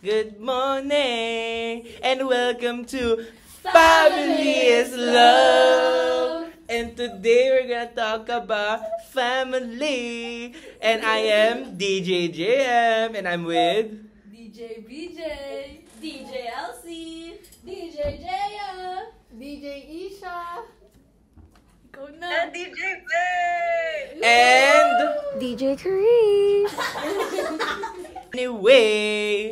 Good morning and welcome to Family is Love. And today we're gonna talk about family. And I am DJ JM and I'm with DJ BJ, DJ Elsie, DJ Jaya, DJ Isha, ikaw na, and DJ Faye, and DJ Chris. Anyway,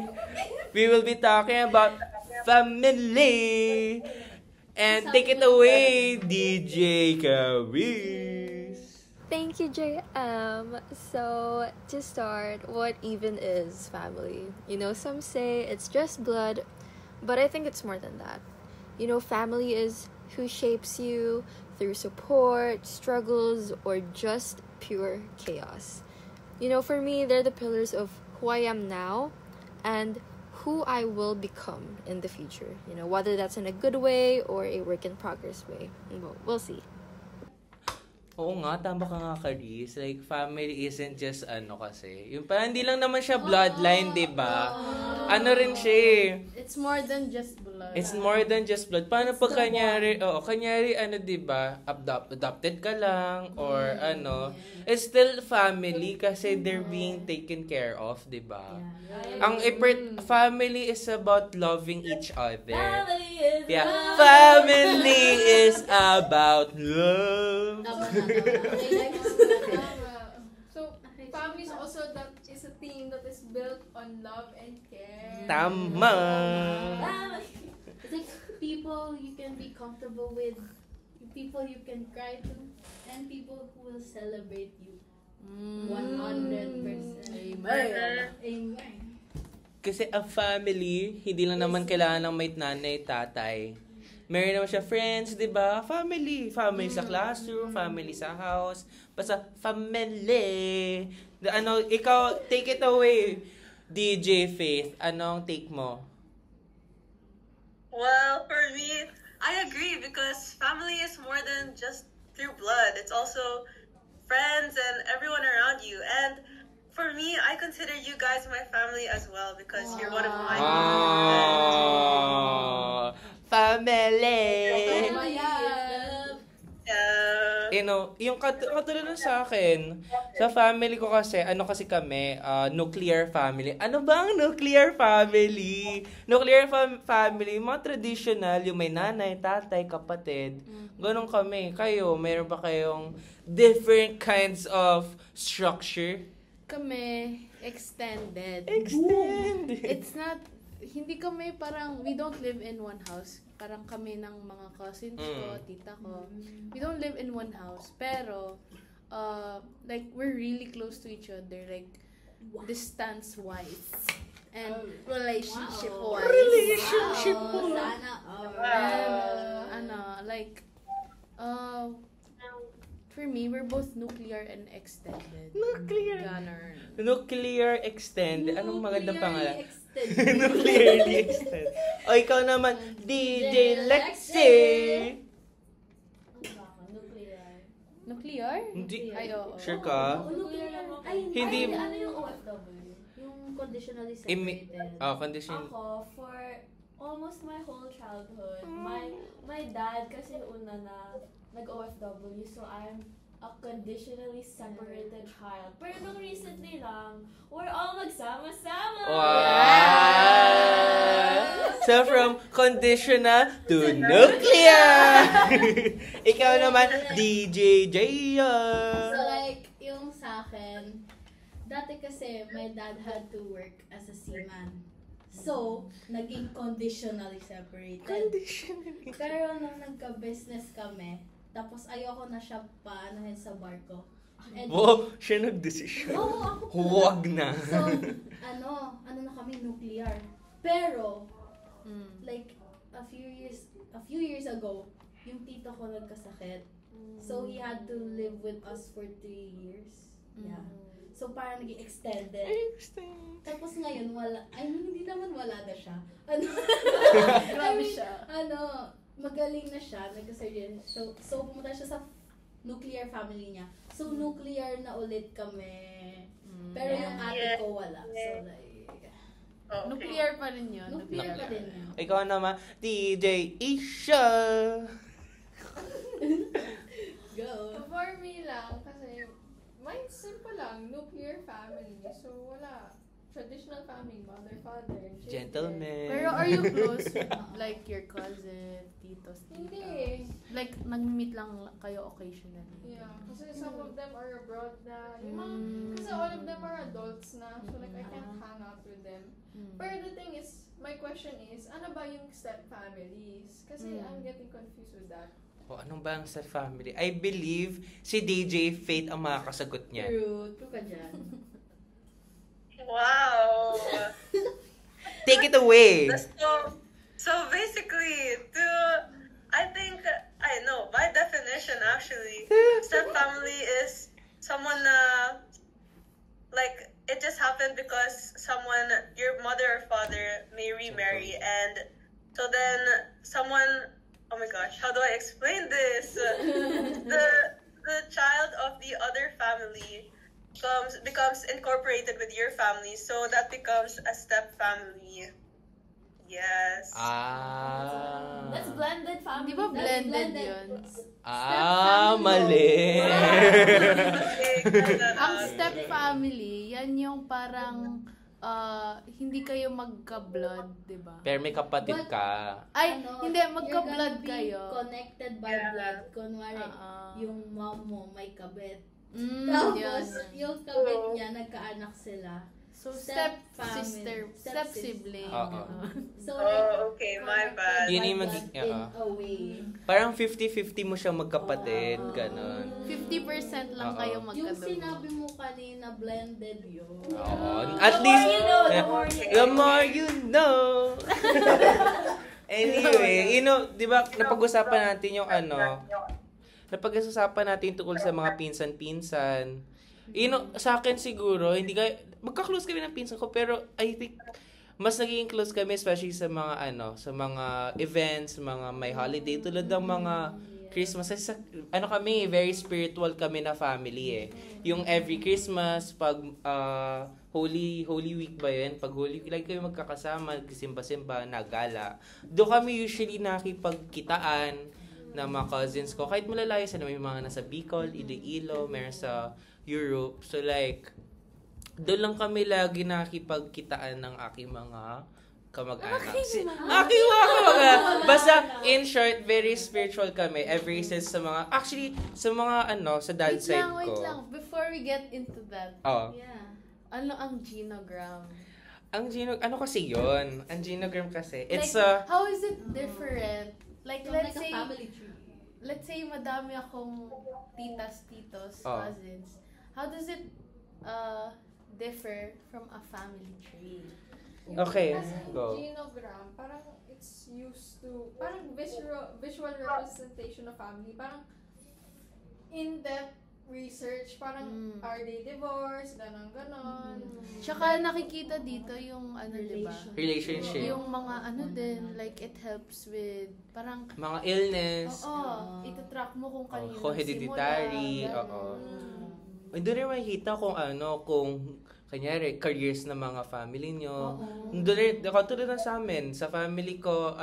we will be talking about family. And take it away, DJ Caris. Thank you, JM. So, to start, what even is family? You know, some say it's just blood, but I think it's more than that. You know, family is who shapes you through support, struggles, or just pure chaos. You know, for me, they're the pillars of who I am now and who I will become in the future. You know, whether that's in a good way or a work in progress way. We'll see. Oo nga, tama ka nga, Caris. Like, family isn't just kasi. Yung parang hindi lang naman siya bloodline, di ba? Ano rin siya eh. It's more than just blood. It's more than just blood. Paano pag kanyari, di ba, adopted ka lang, or it's still family kasi they're being taken care of, di ba? Ang family is about loving each other. family is love. Family is about love. So, family is also is a team that is built on love and care. Tama. It's like people you can be comfortable with, people you can cry to, and people who will celebrate you. 100%. Amen. Kasi a family, hindi lang naman kailangan ng may nanay, tatay. Meron naman siya friends, di ba? Family. Family sa classroom, family sa house. Basta family. Ikaw, take it away, DJ Faith. Anong take mo? Well, for me, I agree because family is more than just through blood. It's also friends and everyone around you. And for me, I consider you guys my family as well because you're one of my Family! Yeah. Yung katulad sa akin, sa family ko kasi, kami, nuclear family. Ano ba ang nuclear family? Nuclear family, mga traditional, yung may nanay, tatay, kapatid. Ganon kami. Kayo, mayroon ba kayong different kinds of structure? Kami, extended. It's not, hindi kami parang, we don't live in one house. Parang kami ng mga cousins ko, tita ko. We don't live in one house. Pero, like, we're really close to each other. Like, distance-wise. And relationship-wise. And, for me, we're both nuclear and extended. Nuclear extended. Anong magandang pangalan? Nuclearly extended. O, ikaw naman, DJ Lexi. Nuclear? Hindi. Ay, oo. Sure ka? Hindi. Ano yung OFW? Yung conditionally separated. Condition. Ako, for almost my whole childhood, my dad kasi una na nag-OFW, so I'm a conditionally separated child. Pero nung recently lang, we're all magsama-sama! Wow! So, from conditional to nuclear! Ikaw naman, DJ Jaya! So like, yung sa akin, dati kasi my dad had to work as a seaman. So, naging conditionally separated. Pero nung nagka-business kami, tapos ayoko na siya paanahin sa barko. Siya nag-desisyon. Oo, ako pala. Huwag na. So, ano na kami, nuclear. Pero, like, a few years ago, yung tito ko nagkasakit. So, he had to live with us for 3 years. Yeah. So, parang naging extended. Tapos ngayon, hindi naman wala na siya. Grabe siya. Magaling na siya, nagka-surgery. So, pumunta siya sa nuclear family niya. So, nuclear na ulit kami. Pero yung ate ko wala. So, like, Nuclear pa rin yun. Nuclear pa din. Ikaw naman, DJ Isha. Go. For me lang, kasi mine simple lang, nuclear family. So, wala. Traditional family, mother, father, children. Gentleman. Pero are you close with like your cousin, titos, tita? Hindi. Like, nag-meet lang kayo occasionally? Yeah, kasi some of them are abroad na. Yung mga, kasi all of them are adults na. So, like, I can't hang out with them. But the thing is, my question is, ano ba yung step families? Kasi I'm getting confused with that. O, anong ba ang sa family? I believe si DJ Faith ang makakasagot niya. True ka dyan. Wow. Take it away. So basically, I think, I know, by definition actually, step family is someone, like, it just happened because someone, your mother or father may remarry, and so then someone, oh my gosh, how do I explain this? The child of the other family becomes incorporated with your family, so that becomes a step family. Yes. That's blended family. Di ba blended yun? Mali. Ang step family, yan yung parang hindi kayo magka-blood, di ba? Pero may kapatid ka. Ay, hindi, you're magka-blood gonna be kayo. connected by blood. Kunwari, yung mom mo may kabit. Yun. Tapos, yung kabit niya, nagkaanak sila. So, step family. sister, step sibling. Oo. So, like, Okay, my bad. Yun by yung blood in a way. Parang 50-50 mo siyang magkapatid, ganon. 50% lang Oo. kayo Yung magkadugo. sinabi mo kanina, blended yun. Oo. At least, the more you know. Anyway, di ba, napag-usapan natin yung napag-usapan natin tungkol sa mga pinsan-pinsan. Sa akin siguro, hindi magka-close kami ng pinsan ko, pero I think, mas naging close kami, especially sa mga, sa mga events, mga may holiday, tulad ng mga Christmas. Kasi kami, very spiritual kami na family eh. Yung every Christmas, pag Holy Week ba yun? Pag Holy Week, like kami magkakasama, simba-simba, nagala. Doon kami usually nakipagkitaan na mga cousins ko. Kahit malalayo sila, may mga nasa Bicol, Iloilo, meron sa Europe. So like, doon lang kami lagi nakipagkitaan ng aking mga kamag-anak. Aking mga kamag-anak. Basta, in short, very spiritual kami. Ever since sa mga, actually, sa mga sa dad side ko. Wait lang. Before we get into that, Yeah. ano ang genogram? Ano kasi yun? Ang genogram kasi, it's like, how is it different? Like, So, let's like say, a family tree. let's say madami akong titas, titos, Oh. cousins. How does it differ from a family tree? Okay, Kasi go. genogram, parang it's used to, parang visual representation of family. Parang in-depth research, parang are they divorced, ganon. Tsaka nakikita dito yung diba? Relationship. Yung mga din, like it helps with parang Mga illness. itatrack mo kung kanino Kung hereditary. nagsimula, Oo. ganon. Doon rin makikita kung kanyari, careers ng mga family nyo. Doon rin, katulad na sa amin, sa family ko,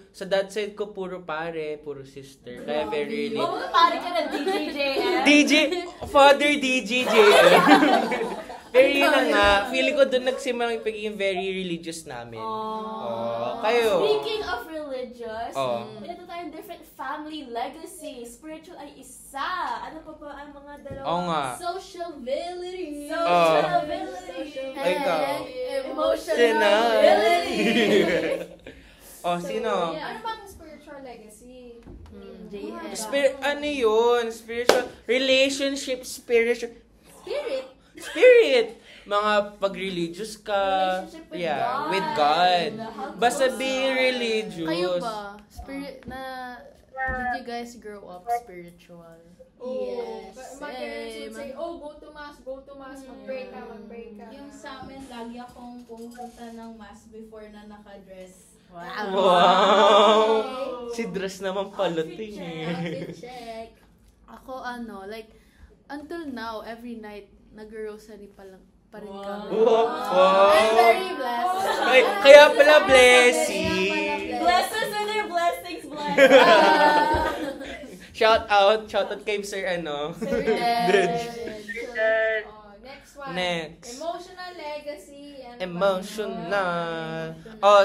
sa dad side ko, puro pare, puro sister. Kaya very really... Pare ka na DJ, Father DJ Pero yun na nga, feeling ko doon nagsimula yung pagiging very religious namin. Kayo. Speaking of religious, ito tayong different family legacy. Spiritual ay isa. Ano pa ba ang mga dalawa? Oo nga. Sociability. Sociability. Ikaw. Emotionality. Sino? Ano ba ang spiritual legacy? JS. Ano yun? Spiritual, relationship, spiritual. Spirit. Mga pag-religious ka. Relationship with Yeah, God. with God. How Basta close being are- religious. Kayo ba? Did you guys grow up spiritual? Yes. My parents would say, Same. go to mass, mag-pray ka. Yung sa amin, lagi akong pumunta ng mass before na naka-dress. Wow! Si dress naman palating Outfit check. Ako like until now every night nag-rosary pa rin kami. Wow! I'm very blessed. Kaya pala blessing. Bless us with your blessings, bless. Shout out kay Sir Bridge. Next one. Next. Emotional legacy and Emotional.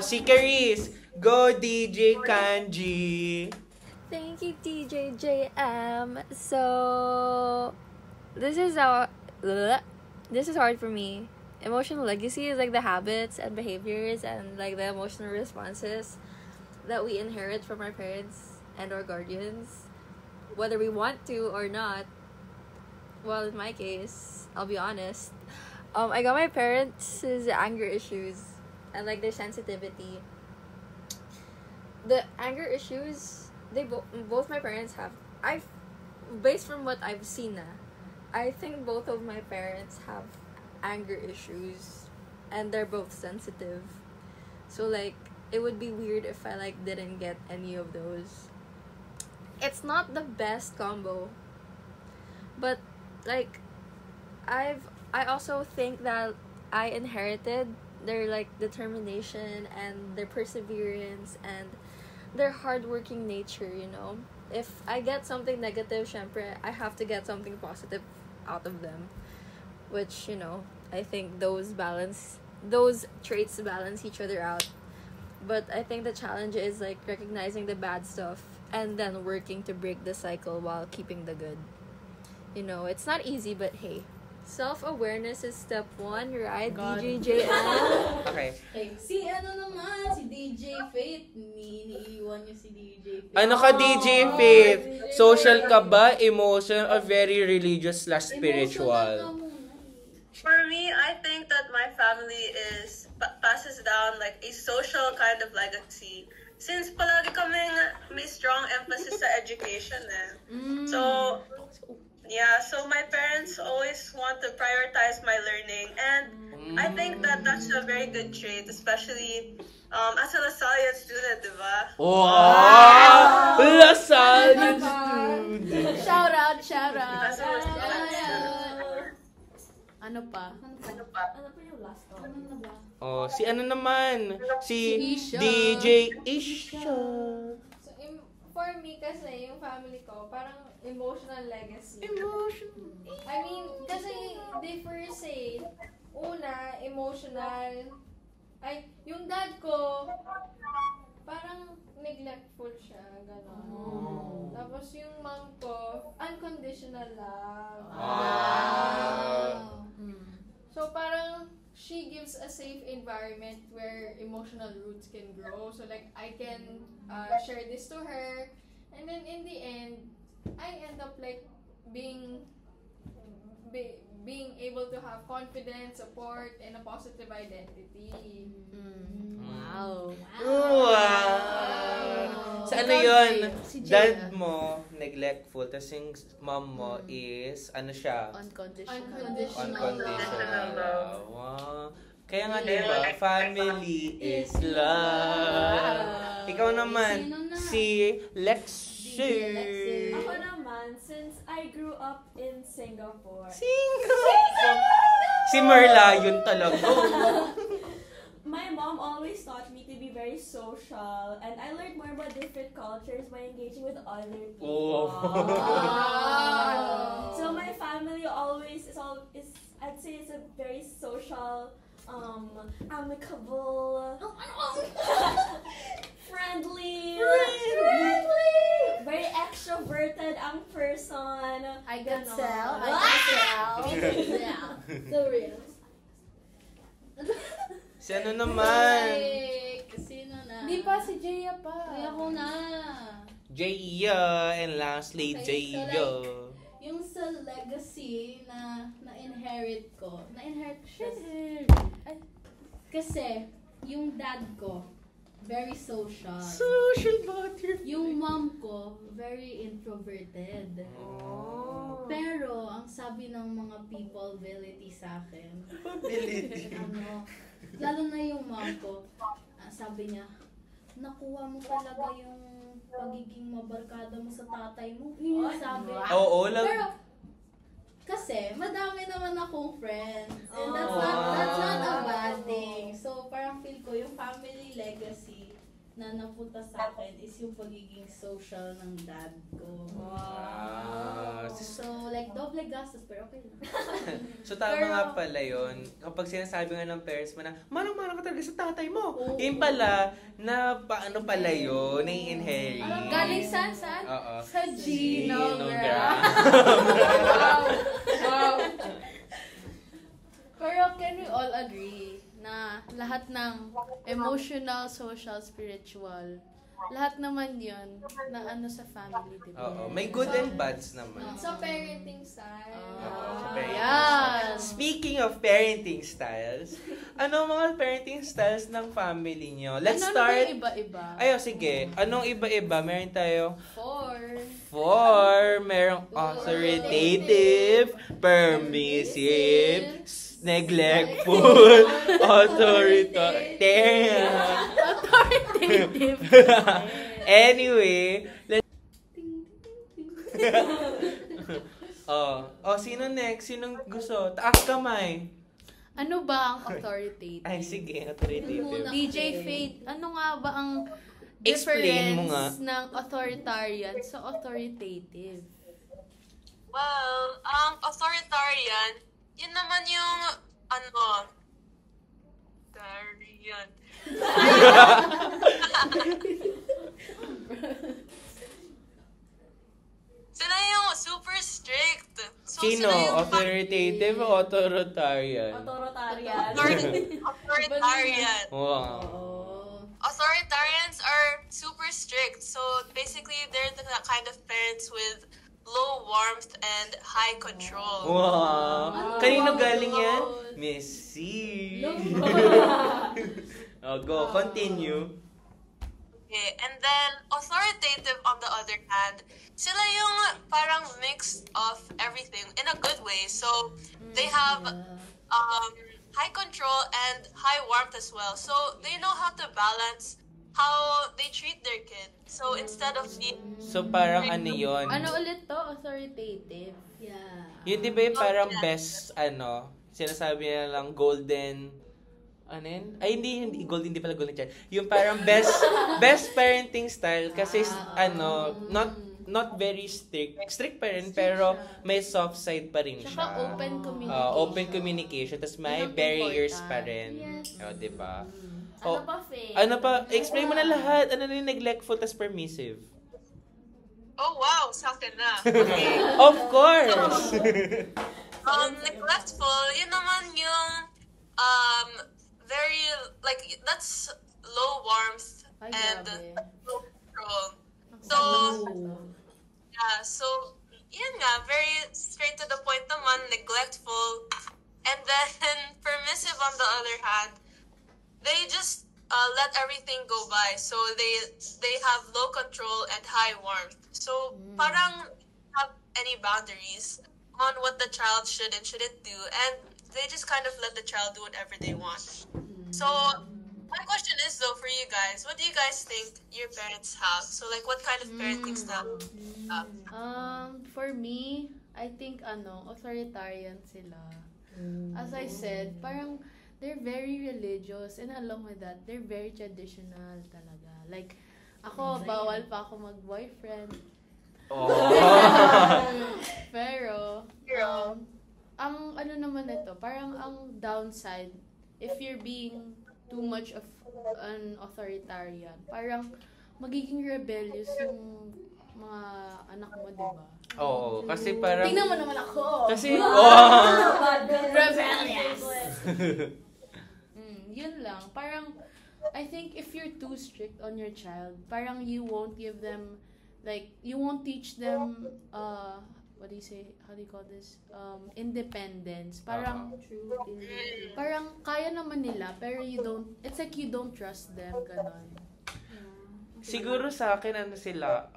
Si Caris. Go DJ Kanji. Thank you, DJ JM. So, this is hard for me. Emotional legacy is like the habits and behaviors and like the emotional responses that we inherit from our parents and our guardians, whether we want to or not. Well, in my case, I'll be honest. I got my parents' anger issues and like their sensitivity. The anger issues both my parents have. Based from what I've seen I think both of my parents have anger issues and they're both sensitive. So like it would be weird if I like didn't get any of those. It's not the best combo. But like I also think that I inherited their like determination and their perseverance and their hardworking nature, If I get something negative, syempre, I have to get something positive out of them. Which, I think those traits balance each other out. But I think the challenge is like recognizing the bad stuff and then working to break the cycle while keeping the good. It's not easy, but hey, self-awareness is step 1, right? DJ JM? Okay. Si DJ Faith. Iniiwan niyo si DJ Faith. Ano ka, DJ Faith? Social ka ba? Emotional or very religious/spiritual? For me, I think that my family passes down like a social kind of legacy. Since palagi kaming may strong emphasis sa education So, yeah, so my parents always want to prioritize my learning, and I think that that's a very good trait, especially as a LaSalle student, diba? Wow! LaSalle student! Shout out. As a LaSalle student. Ano pa? Ano pa yung last one? Si naman? Si Isha. DJ Isha. So, for me kasi, yung family ko, parang emotional legacy. I mean, kasi differs Una, emotional. Yung dad ko, parang neglectful siya, gano'n. Tapos yung mom ko, unconditional love. So parang she gives a safe environment where emotional roots can grow. So like I can share this to her, and then in the end, I end up like being able to have confidence, support, and a positive identity. Wow. Sa yun? Dad mo, neglectful, tas yung mom mo is, siya? Unconditional love. Wow. Kaya nga diba, family is love. Ikaw naman, si Lexi. Ako naman, since I grew up in Singapore. Si Merla yun talaga. My mom always taught me to be very social, and I learned more about different cultures by engaging with other people. So my family always I'd say it's a very social, amicable, friendly, very extroverted ang person. I can tell. So real. Sino naman? Sino na? Di pa, si Jaya pa. Ay, ako na. Jaya, and lastly, Okay, so Jaya. Yung sa legacy na na-inherit ko siya. Kasi, yung dad ko, very social. Social butterfly. Yung mom ko, very introverted. Pero, ang sabi ng mga peopleability sa akin, lalo na yung mom ko, sabi niya, nakuha mo talaga yung pagiging mabarkada mo sa tatay mo. Yun yung sabi. Oo, Pero, kasi, madami naman akong friends. And that's not a bad thing. So, parang feel ko, yung legacy na napunta sa akin is yung pagiging social ng dad ko. So, like, doble gastos, pero okay lang. So, tama nga pala yun. Kapag sinasabi nga ng parents mo na, manang-manang ka talaga sa tatay mo. Yun pala, na paano pala yun, nai-inherit. Galing saan? Oo. Sa genogram. Wow. Pero can we all agree na lahat ng emotional, social, spiritual, lahat naman yun na ano sa family, diba? Oo. May good and bads naman. Sa parenting style. Sa parenting Yan. styles. Speaking of parenting styles, ano mga parenting styles ng family nyo? Let's ano start. Ano iba-iba? Sige. Anong iba-iba? Meron tayo 4. Merong authoritative, permissive, neglectful, authoritarian. Authoritative. Anyway, sino next? Sinong gusto? Taas kamay. Ano ba ang authoritative? Ay, sige, authoritative. DJ Faith, ano nga ba ang Explain mo nga. difference ng authoritarian sa authoritative? Well, ang authoritarian, yun naman yung, authoritarian. Sila yung super strict. So, Sino? sila yung Authoritative o authoritarian? Authoritarian. authoritarian. Wow. Authoritarians are super strict. So basically, they're the kind of parents with low warmth and high control. Wow. Kanino galing yan? Miss C. Go. Continue. Okay, and then authoritative on the other hand, sila yung parang mix of everything in a good way. So they have high control and high warmth as well. So they know how to balance how they treat their kid. So instead of being... So parang ano yun? Ano ulit to? Authoritative. Yeah. Yun di ba yung parang best, sinasabi nila lang golden, Ay, hindi golden, hindi pala golden child. Yung parang best parenting style kasi, not very strict pa rin, pero may soft side pa rin siya. Tsaka open communication. Open communication, tapos may Yun ang barriers important. pa rin. Di ba? Ano pa, Faye? Ano pa? Explain mo na lahat. Ano na yung neglectful tas permissive? Oh wow, sa akin na. Okay. Of course! Neglectful, yun naman yung very, like, that's low warmth Ay, and grabe. low control. So, yeah, so, yun nga, very straight to the point naman, neglectful. And then, permissive on the other hand, they just let everything go by. So, they have low control and high warmth. So, parang have any boundaries on what the child should and shouldn't do. And they just kind of let the child do whatever they want. So, my question is though for you guys, what do you guys think your parents have? So, like, what kind of parenting style do you have? For me, I think authoritarian sila. As I said, parang they're very religious, and along with that, they're very traditional talaga. Like, ako, bawal pa ako mag-boyfriend. Pero, ang ano naman ito, parang ang downside, if you're being too much of an authoritarian, parang magiging rebellious yung mga anak mo, diba? Oo, kasi parang... Tingnan mo naman ako! Kasi, rebellious! Yun lang. Parang, I think if you're too strict on your child, parang you won't give them, like, you won't teach them, what do you say? How do you call this? Independence. Parang, parang kaya naman nila, pero it's like you don't trust them, ganon. siguro sa akin, sila,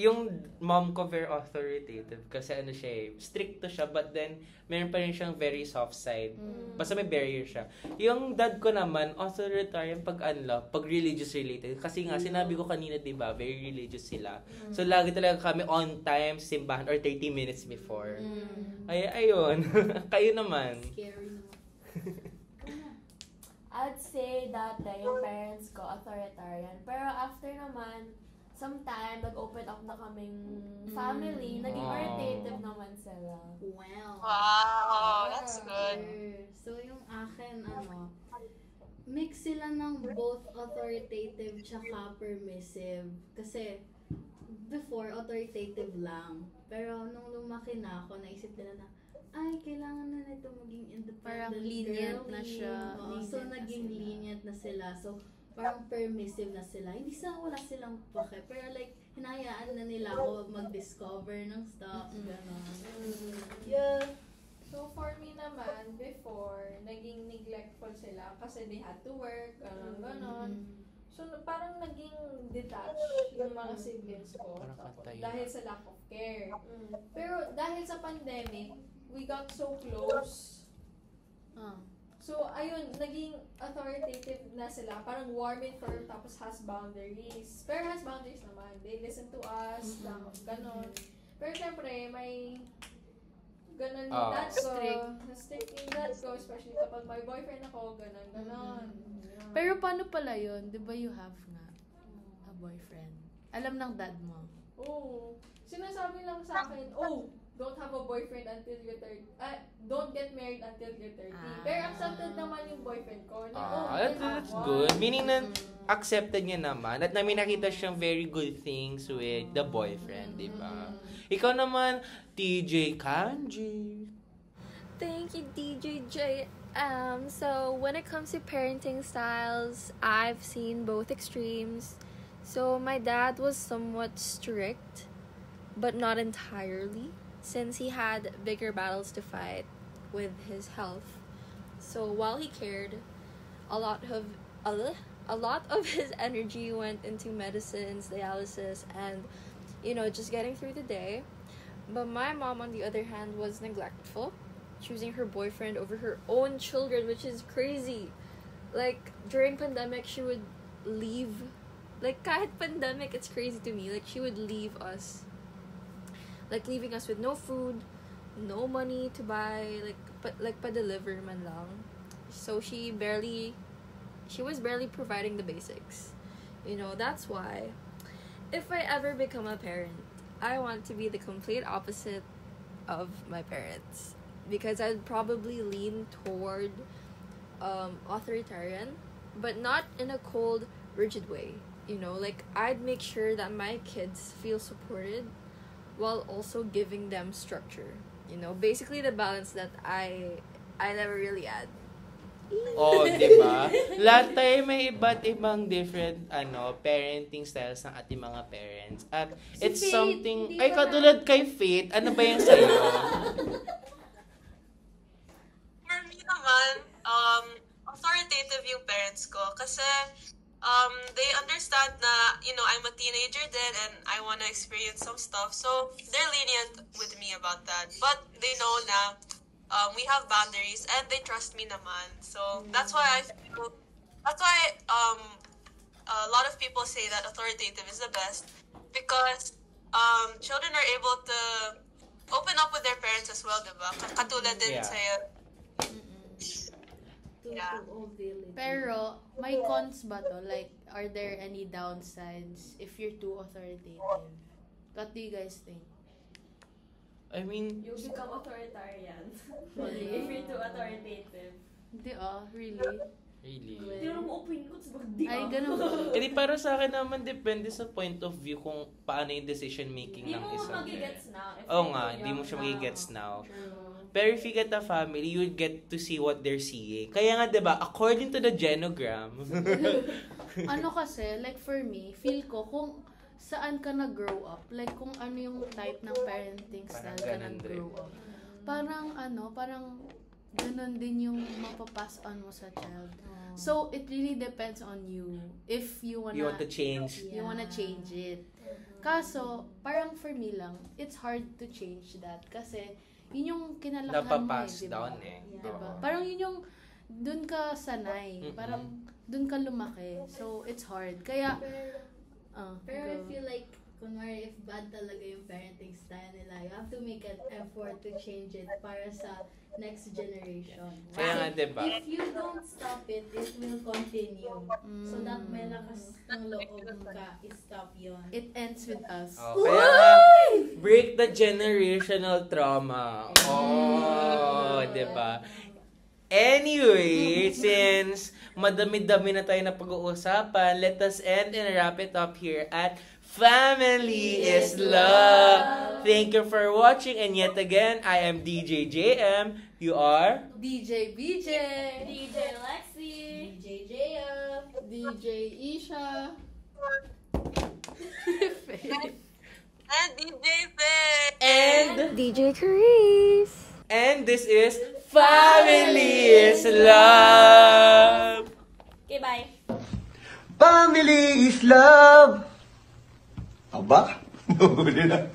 yung mom ko very authoritative kasi siya stricto siya, but then meron pa rin siyang very soft side. Basta may barrier siya. Yung dad ko naman, authoritarian pag religious related. Kasi nga, sinabi ko kanina, diba, very religious sila. So, lagi talaga kami on time sa simbahan or 30 minutes before. Ay, ayun. Kayo naman. Scary naman. I'd say that yung parents parents ko, authoritarian. Pero after naman, sometime, nag-open up na kaming family, naging Wow. authoritative naman sila. Wow. Wow, that's good. So, yung akin, mix sila ng both authoritative tsaka permissive. Kasi, before, authoritative lang. Pero, nung lumaki na ako, naisip nila na, ay, kailangan na nito maging independent Parang lenient girly. na siya. Oo, Lenient so, na naging sila. lenient na sila. So, parang permissive na sila. Hindi sa wala silang pake. Pero like, hinayaan na nila ako mag-discover ng stuff. Gano'n. Yeah. So, for me naman, before, naging neglectful sila kasi they had to work, ganon. So, parang naging detached yung mga siblings ko Parang tapos, katay. dahil sa lack of care. Pero dahil sa pandemic, we got so close. So, ayun, naging authoritative na sila. Parang warm and firm, tapos has boundaries. Pero has boundaries naman. They listen to us, ganon. Pero syempre, may ganon yung dad ko. Strict yung dad ko, especially kapag may boyfriend ako, ganon. Yeah. Pero paano pala yun? Di ba you have nga a boyfriend? Alam ng dad mo. Oo. Sinasabi lang sa akin, don't have a boyfriend until you're 30. Don't get married until you're 30. Pero accepted naman yung boyfriend ko. That's good. Meaning na accepted niya naman at namin nakita siyang very good things with the boyfriend, di ba? Ikaw naman, TJ Kanji. Thank you, DJ J. So when it comes to parenting styles, I've seen both extremes. So my dad was somewhat strict, but not entirely, since he had bigger battles to fight with his health. So while he cared, a lot of his energy went into medicines, dialysis, and just getting through the day. But my mom, on the other hand, was neglectful, choosing her boyfriend over her own children, which is crazy. Like, during pandemic, she would leave. Like, kahit pandemic, it's crazy to me. Like, she would leave us. Like, leaving us with no food, no money to buy, pa-deliver man lang. So, she was barely providing the basics. That's why, if I ever become a parent, I want to be the complete opposite of my parents. Because I'd probably lean toward authoritarian, but not in a cold, rigid way. Like, I'd make sure that my kids feel supported while also giving them structure. Basically the balance that I never really had. Oh, di ba? Lahat tayo may iba't ibang different parenting styles ng ating mga parents. At it's Faith, something, hindi ay ba katulad kay Faith, ano ba yung sa'yo? For me naman, authoritative yung parents ko kasi they understand na, I'm a teenager then and I want to experience some stuff. So, they're lenient with me about that. But they know na we have boundaries and they trust me naman. So, that's why a lot of people say that authoritative is the best because children are able to open up with their parents as well, diba? Katulad din Yeah. sa'yo. Yeah. Pero, may cons ba to? Like, are there any downsides if you're too authoritative? What do you guys think? I mean, You become authoritarian. Really? If you're too authoritative. Hindi really? really. Hindi naman mo opinion ko sa bagdi. Ay, ganun ba? Hindi, para sa akin naman, depende sa point of view kung paano yung decision making Hindi ng mo isang magigets now. if Oo you're nga, too hindi mo young siya now. magigets now. Pero if you get a family, you get to see what they're seeing. Kaya nga, diba, according to the genogram, Ano kasi, like for me, feel ko kung saan ka nag-grow up, like kung ano yung type ng parenting style Parang ka ganun nag-grow up. Parang ganun din yung mapapass on mo sa child. So, it really depends on you. If you wanna, you want to change. you wanna change it. Kaso, parang for me lang, it's hard to change that. Kasi, yun yung kinalakihan mo Napapass diba? down Diba? Oo. Parang yun yung, dun ka sanay. Mm-mm. Parang, dun ka lumaki. So, it's hard. Kaya, Pero I go. feel like kunwari if bad talaga yung parenting style nila, you have to make an effort to change it para sa next generation. Kaya nga, diba? If you don't stop it, it will continue. So that may lakas ng loob ka, stop yun. It ends with us. Oh, kaya nga, break the generational trauma. Oh, diba? Anyway, since madami-dami na tayo na pag-uusapan, let us end and wrap it up here at Family is Love. Thank you for watching, and yet again, I am DJ JM. You are? DJ BJ. DJ Lexi. DJ JM. DJ Isha. And DJ Faye. And DJ Therese. And this is Family is Love. Okay, bye. Family is love! Aba? Nahuli na.